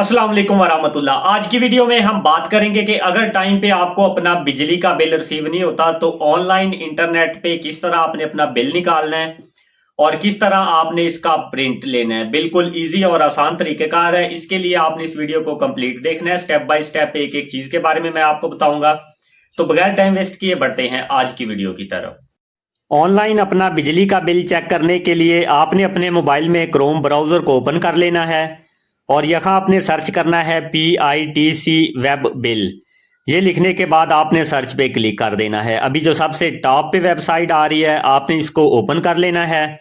अस्सलाम वालेकुम वरहमतुल्लाह। आज की वीडियो में हम बात करेंगे कि अगर टाइम पे आपको अपना बिजली का बिल रिसीव नहीं होता तो ऑनलाइन इंटरनेट पे किस तरह आपने अपना बिल निकालना है और किस तरह आपने इसका प्रिंट लेना है। बिल्कुल इजी और आसान तरीकेकार है। इसके लिए आपने इस वीडियो को कंप्लीट देखना है, स्टेप बाय स्टेप एक एक चीज के बारे में मैं आपको बताऊंगा। तो बगैर टाइम वेस्ट किए बढ़ते हैं आज की वीडियो की तरफ। ऑनलाइन अपना बिजली का बिल चेक करने के लिए आपने अपने मोबाइल में क्रोम ब्राउजर को ओपन कर लेना है और यहाँ आपने सर्च करना है PITC वेब बिल। ये लिखने के बाद आपने सर्च पे क्लिक कर देना है। अभी जो सबसे टॉप पे वेबसाइट आ रही है आपने इसको ओपन कर लेना है।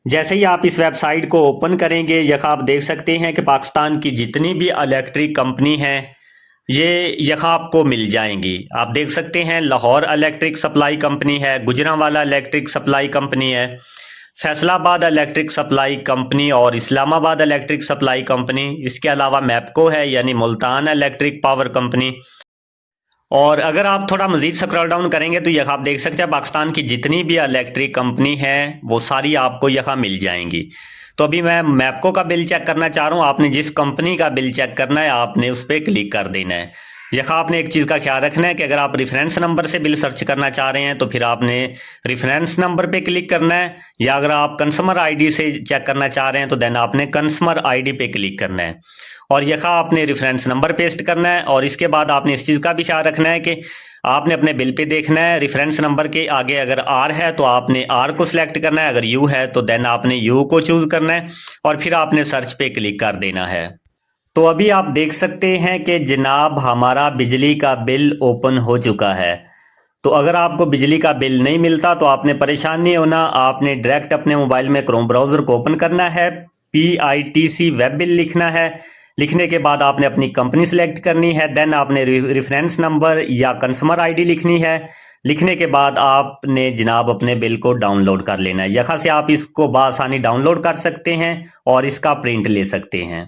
जैसे ही आप इस वेबसाइट को ओपन करेंगे यहाँ आप देख सकते हैं कि पाकिस्तान की जितनी भी इलेक्ट्रिक कंपनी है ये यहाँ आपको मिल जाएंगी। आप देख सकते हैं लाहौर इलेक्ट्रिक सप्लाई कंपनी है, गुजरांवाला इलेक्ट्रिक सप्लाई कंपनी है, फैसलाबाद इलेक्ट्रिक सप्लाई कंपनी और इस्लामाबाद इलेक्ट्रिक सप्लाई कंपनी। इसके अलावा मैपको है यानी मुल्तान इलेक्ट्रिक पावर कंपनी। और अगर आप थोड़ा मजीद स्क्रॉल डाउन करेंगे तो यहाँ आप देख सकते हैं पाकिस्तान की जितनी भी इलेक्ट्रिक कंपनी है वो सारी आपको यहाँ मिल जाएंगी। तो अभी मैं मैपको का बिल चेक करना चाह रहा हूँ। आपने जिस कंपनी का बिल चेक करना है आपने उस पर क्लिक कर देना है। यहाँ आपने एक चीज़ का ख्याल रखना है कि अगर आप रेफरेंस नंबर से बिल सर्च करना चाह रहे हैं तो फिर आपने रेफरेंस नंबर पे क्लिक करना है, या अगर आप कंज्यूमर आईडी से चेक करना चाह रहे हैं तो देन आपने कंज्यूमर आईडी पे क्लिक करना है और यहाँ आपने रेफरेंस नंबर पेस्ट करना है। और इसके बाद आपने इस चीज़ का भी ख्याल रखना है कि आपने अपने बिल पे देखना है रेफरेंस नंबर के आगे अगर आर है तो आपने आर को सिलेक्ट करना है, अगर यू है तो देन आपने यू को चूज करना है और फिर आपने सर्च पे क्लिक कर देना है। तो अभी आप देख सकते हैं कि जनाब हमारा बिजली का बिल ओपन हो चुका है। तो अगर आपको बिजली का बिल नहीं मिलता तो आपने परेशान नहीं होना, आपने डायरेक्ट अपने मोबाइल में क्रोम ब्राउजर को ओपन करना है, PITC वेब बिल लिखना है। लिखने के बाद आपने अपनी कंपनी सिलेक्ट करनी है, देन आपने रेफरेंस नंबर या कंज्यूमर आईडी लिखनी है। लिखने के बाद आपने जनाब अपने बिल को डाउनलोड कर लेना है। यहाँ से आप इसको बआसानी डाउनलोड कर सकते हैं और इसका प्रिंट ले सकते हैं।